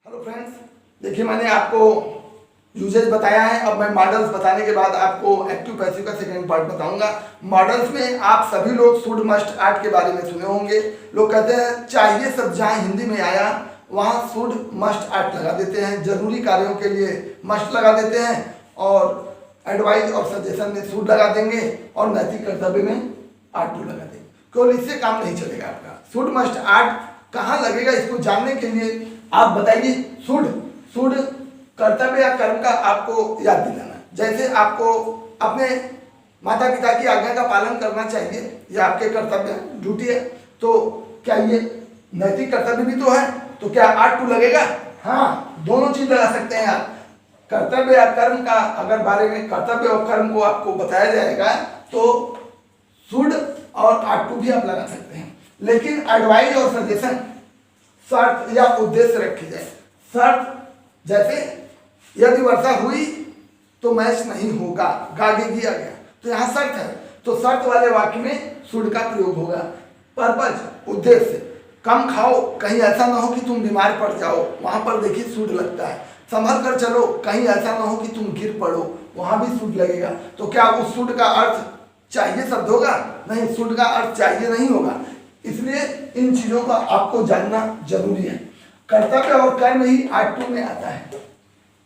Hello friends, देखिए मैंने आपको यूजेज बताया है। अब मैं मॉडल्स बताने के बाद आपको एक्टिव पैसिव का सेकंड पार्ट बताऊंगा। मॉडल्स में आप सभी लोग शुड मस्ट आर्ट के बारे में सुने होंगे। लोग कहते हैं चाहिए सब जहाँ हिंदी में आया वहाँ शुड मस्ट आर्ट लगा देते हैं, जरूरी कार्यों के लिए मस्ट लगा देते हैं और एडवाइस और सजेशन में शुड लगा देंगे और नैतिक कर्तव्य में आर्ट टू लगा देंगे। केवल इससे काम नहीं चलेगा आपका। शुड मस्ट आर्ट कहाँ लगेगा इसको जानने के लिए आप बताइए। शुड कर्तव्य या कर्म का आपको याद दिलाना। जैसे आपको अपने माता पिता की आज्ञा का पालन करना चाहिए, यह आपके कर्तव्य ड्यूटी है। तो क्या ये नैतिक कर्तव्य भी तो है, तो क्या आर्ट टू लगेगा? हाँ, दोनों चीज लगा सकते हैं आप। कर्तव्य या कर्म का अगर बारे में कर्तव्य और कर्म को आपको बताया जाएगा तो शुड और आर्ट टू भी आप लगा सकते हैं। लेकिन एडवाइस और सजेशन शर्त या उद्देश्य रखी जाए। शर्त जैसे यदि वर्षा हुई तो मैच नहीं होगा, गागे किया गया, तो यहाँ शर्त है, तो शर्त वाले वाक्य में शुड का प्रयोग होगा। पर्पज उद्देश्य, कम खाओ कहीं ऐसा ना हो कि तुम बीमार पड़ जाओ, वहां पर देखिए शुड लगता है। संभल कर चलो कहीं ऐसा ना हो कि तुम गिर पड़ो, वहां भी शुड लगेगा। तो क्या उस शुड का अर्थ चाहिए शब्द होगा? नहीं, शुड का अर्थ चाहिए नहीं होगा। इसलिए इन चीजों का आपको जानना जरूरी है। कर्तव्य और कर्म ही आर्ट टू में आता है।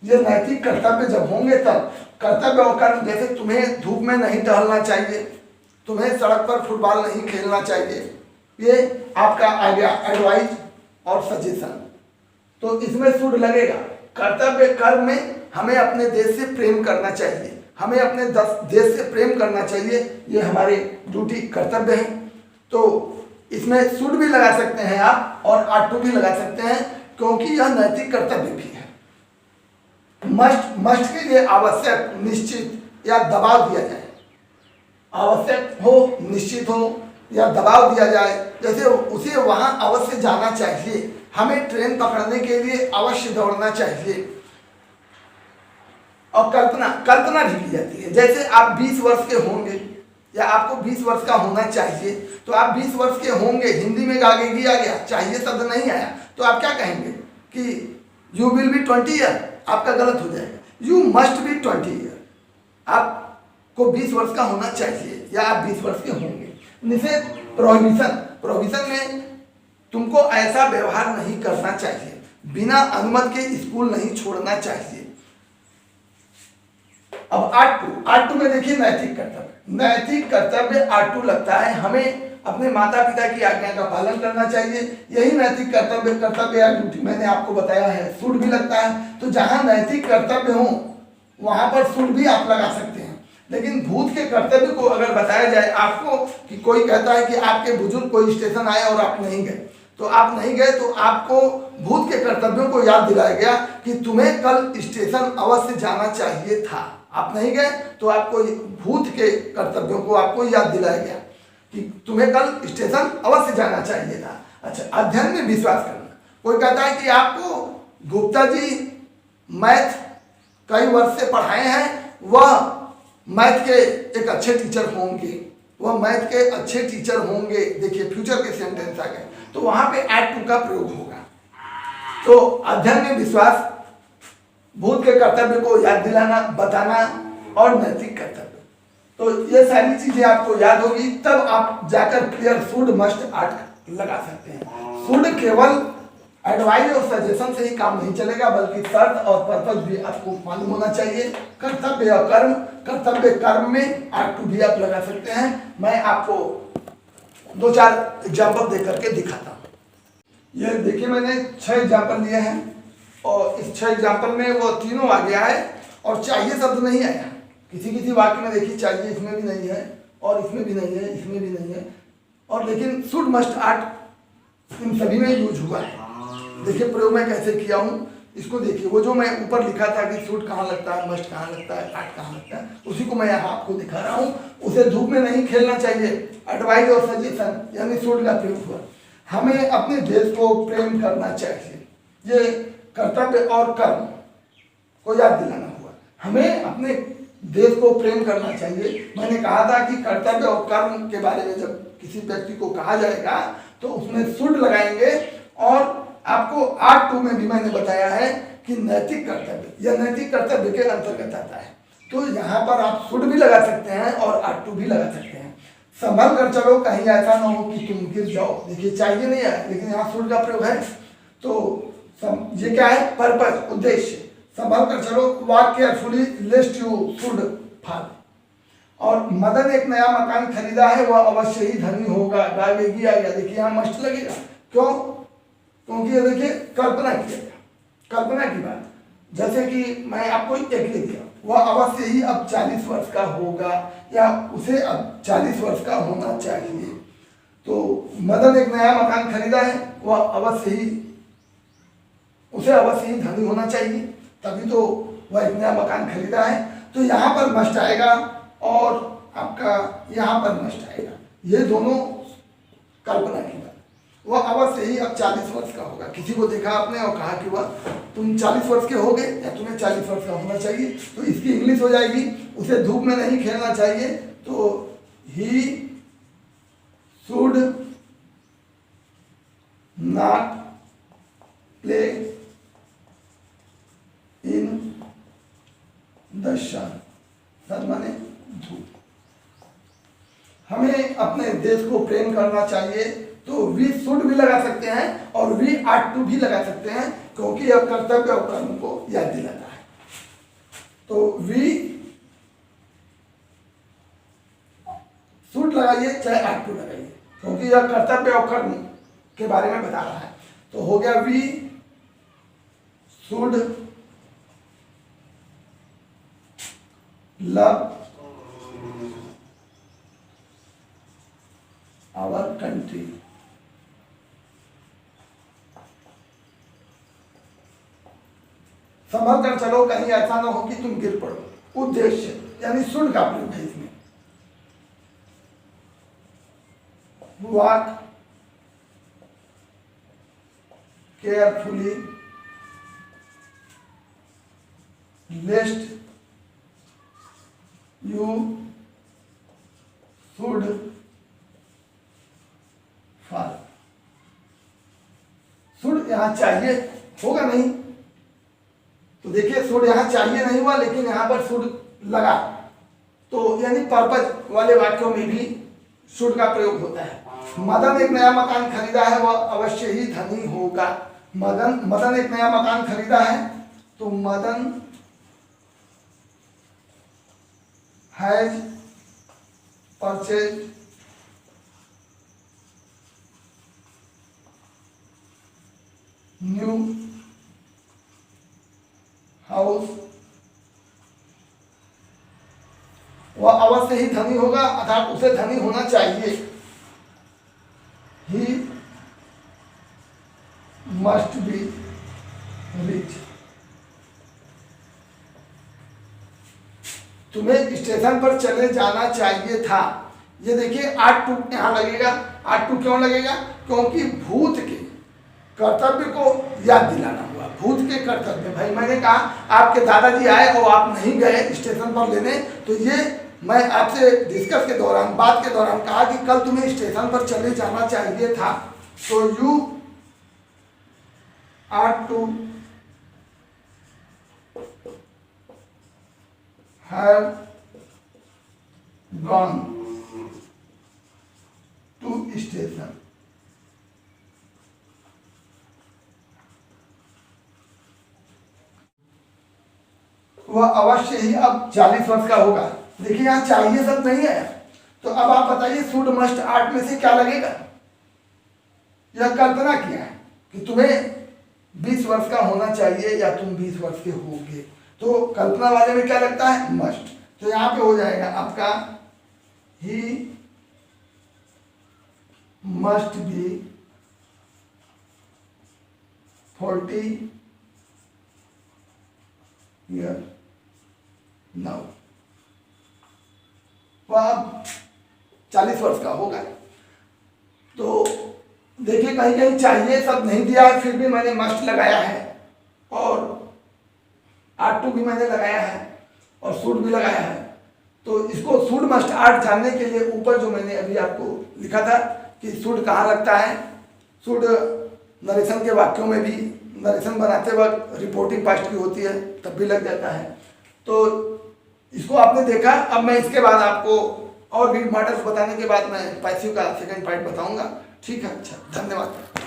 ये नैतिक कर्तव्य जब होंगे तब कर्तव्य और कर्म, जैसे तुम्हें धूप में नहीं टहलना चाहिए, तुम्हें सड़क पर फुटबॉल नहीं खेलना चाहिए, ये आपका आ गया एडवाइस और सजेशन, तो इसमें शुड लगेगा। कर्तव्य कर्म में हमें अपने देश से प्रेम करना चाहिए, हमें अपने देश से प्रेम करना चाहिए, ये हमारे ड्यूटी कर्तव्य है। तो इसमें शुड भी लगा सकते हैं आप और आर्ट टू भी लगा सकते हैं, क्योंकि यह नैतिक कर्तव्य भी है। मस्ट के लिए आवश्यक, निश्चित या दबाव दिया जाए। आवश्यक हो, निश्चित हो या दबाव दिया जाए, जैसे उसे वहां अवश्य जाना चाहिए, हमें ट्रेन पकड़ने के लिए अवश्य दौड़ना चाहिए। और कल्पना भी की जाती है, जैसे आप 20 वर्ष के होंगे या आपको 20 वर्ष का होना चाहिए, तो आप 20 वर्ष के होंगे, हिंदी में आगे किया गया, चाहिए शब्द नहीं आया, तो आप क्या कहेंगे कि यू विल बी 20 ईयर, आपका गलत हो जाएगा। यू मस्ट बी 20 ईयर, आपको 20 वर्ष का होना चाहिए या आप 20 वर्ष के होंगे। निषेध प्रोहिबिशन में तुमको ऐसा व्यवहार नहीं करना चाहिए, बिना अनुमति के स्कूल नहीं छोड़ना चाहिए। अब आर्ट टू में देखिए नैतिक कर्तव्य आर्ट टू लगता है। हमें अपने माता पिता की आज्ञा का पालन करना चाहिए, यही नैतिक कर्तव्य या ड्यूटी मैंने आपको बताया है। शुड भी लगता है, तो जहां नैतिक कर्तव्य हो वहां पर शुड भी आप लगा सकते हैं। लेकिन भूत के कर्तव्य को अगर बताया जाए आपको, कि कोई कहता है कि आपके बुजुर्ग कोई स्टेशन आए और आप नहीं गए, तो आप नहीं गए, तो आपको भूत के कर्तव्यों को याद दिलाया गया कि तुम्हें कल स्टेशन अवश्य जाना चाहिए था, आप नहीं गए, तो आपको भूत के कर्तव्यों को आपको याद दिलाया गया कि तुम्हें कल स्टेशन अवश्य जाना चाहिए था। अच्छा, अध्ययन में विश्वास करना। कोई कहता है कि आपको गुप्ता जी मैथ कई वर्ष से पढ़ाए हैं, वह मैथ के एक अच्छे टीचर होंगे, वह मैथ के अच्छे टीचर होंगे। देखिए फ्यूचर के सेंटेंस आ गए, तो वहां पे एड टू का प्रयोग होगा। तो अध्ययन में विश्वास, भूत के कर्तव्य को याद दिलाना, बताना और नैतिक कर्तव्य, तो ये सारी चीजें आपको याद होगी, तब आप जाकर क्लियर शुड मस्ट आर्ट लगा सकते हैं। शुड केवल एडवाइस और सजेशन से ही काम नहीं चलेगा, बल्कि शर्त और पर्पज भी आपको मालूम होना चाहिए। कर्तव्य कर्म में आर्ट टू भी आप लगा सकते हैं। मैं आपको 2-4 एग्जाम्पल दे करके दिखाता हूँ। ये देखिए मैंने 6 एग्जाम्पल लिए हैं और इस 6 एग्जाम्पल में वो तीनों आ गया है और चाहिए शब्द नहीं आया। किसी वाक्य में देखिए चाहिए इसमें भी नहीं है और इसमें भी नहीं है, इसमें भी नहीं है, और लेकिन शुड मस्ट आर्ट इन सभी में यूज हुआ है। देखिए प्रयोग मैं कैसे किया हूँ, इसको देखिए। वो जो मैं ऊपर लिखा था कि शुड कहाँ लगता है, मस्ट कहाँ लगता है, आर्ट कहाँ लगता है, उसी को मैं यहाँ आपको दिखा रहा हूँ। उसे धूप में नहीं खेलना चाहिए, एडवाइस और सजेशन यानी शुड का प्रयोग हुआ। हमें अपने देश को प्रेम करना चाहिए, ये कर्तव्य और कर्म को याद दिलाना हुआ। हमें अपने देश को प्रेम करना चाहिए। मैंने कहा था कि कर्तव्य और कर्म के बारे में जब किसी व्यक्ति को कहा जाएगा तो उसमें शुड लगाएंगे और आपको R2 में भी मैंने बताया है कि नैतिक कर्तव्य, यह नैतिक कर्तव्य के अंतर्गत आता है। तो यहाँ पर आप शुड भी लगा सकते हैं और R2 भी लगा सकते हैं। संभल कर चलो, कहीं ऐसा ना हो कि तुम गिर जाओ। देखिए चाहिए नहीं है, लेकिन यहाँ शुड का प्रयोग है। तो ये क्या है? पर्पज, उद्देश्य। संभल कर चलो, walk carefully लेस्ट you should fall. और मदन एक नया मकान खरीदा है, वह अवश्य ही धनी होगा। गावेगी आ गया, देखिए यहाँ मस्ट लगेगा। क्यों? क्योंकि ये देखिए कल्पना किया गया, कल्पना की बात। जैसे कि मैं आपको एक लिख दिया, वह अवश्य ही अब 40 वर्ष का होगा, या उसे अब 40 वर्ष का होना चाहिए। तो मदन एक नया मकान खरीदा है, वह अवश्य ही, उसे अवश्य ही धनी होना चाहिए, तभी तो वह एक नया मकान खरीदा है। तो यहाँ पर मस्ट आएगा और आपका यहाँ पर मस्ट आएगा। ये दोनों कल्पना की बात। वह अवश्य ही अब 40 वर्ष का होगा। किसी को देखा आपने और कहा कि वह तुम 40 वर्ष के हो गए, या तुम्हें 40 वर्ष का होना चाहिए, तो इसकी इंग्लिश हो जाएगी, उसे धूप में नहीं खेलना चाहिए। तो he should not play in the sun. Sun माने धूप। हमें अपने देश को प्रेम करना चाहिए, तो वी शुड भी लगा सकते हैं और वी आट टू भी लगा सकते हैं, क्योंकि यह कर्तव्य और कर्म को याद दिलाता है। तो वी शुड लगाइए चाहे आट टू लगाइए, क्योंकि यह कर्तव्य और कर्म के बारे में बता रहा है। तो हो गया we should love our country. संभल कर चलो, कहीं ऐसा ना हो कि तुम गिर पड़ो। उद्देश्य यानी शुड का प्रयोग है इसमें। Walk carefully लेस्ट you should fall. Should यहां चाहिए होगा नहीं, तो देखिए शुड यहां चाहिए नहीं हुआ, लेकिन यहां पर शुड लगा, तो यानी पर्पज वाले वाक्यों में भी शुड का प्रयोग होता है। मदन एक नया मकान खरीदा है, वह अवश्य ही धनी होगा। मदन एक नया मकान खरीदा है, तो Madan has purchase new house. वह अवश्य ही धनी होगा, अर्थात उसे धनी होना चाहिए। He must be rich. तुम्हें स्टेशन पर चले जाना चाहिए था। ये देखिए आट टू यहां लगेगा। आट टू क्यों लगेगा? क्योंकि भूत के कर्तव्य को याद दिलाना हुआ। भूत के कर्तव्य, भाई मैंने कहा आपके दादाजी आए और आप नहीं गए स्टेशन पर लेने, तो ये मैं आपसे डिस्कस के दौरान, बात के दौरान कहा कि कल तुम्हें स्टेशन पर चले जाना चाहिए था। तो you are to have gone to station. वह अवश्य ही अब 40 वर्ष का होगा। देखिए यहाँ चाहिए सब नहीं है, तो अब आप बताइए शुड मस्ट आर्ट में से क्या लगेगा? यह कल्पना किया है कि तुम्हें 20 वर्ष का होना चाहिए या तुम 20 वर्ष के होगे, तो कल्पना वाले में क्या लगता है? मस्ट। तो यहाँ पे हो जाएगा आपका he must be 40 year now. वह अब 40 वर्ष का होगा। तो देखिए कहीं कहीं चाहिए सब नहीं दिया है, फिर भी मैंने मस्ट लगाया है और आर्ट टू भी मैंने लगाया है और शुड भी लगाया है। तो इसको शुड मस्ट आर्ट जानने के लिए ऊपर जो मैंने अभी आपको लिखा था कि शुड कहाँ लगता है, शुड नरेशन के वाक्यों में भी नरेशन बनाते वक्त रिपोर्टिंग पास्ट की होती है, तब भी लग जाता है। तो इसको आपने देखा। अब मैं इसके बाद आपको और भी मॉडल्स बताने के बाद मैं पैसिव का सेकंड पार्ट बताऊंगा। ठीक है, अच्छा, धन्यवाद।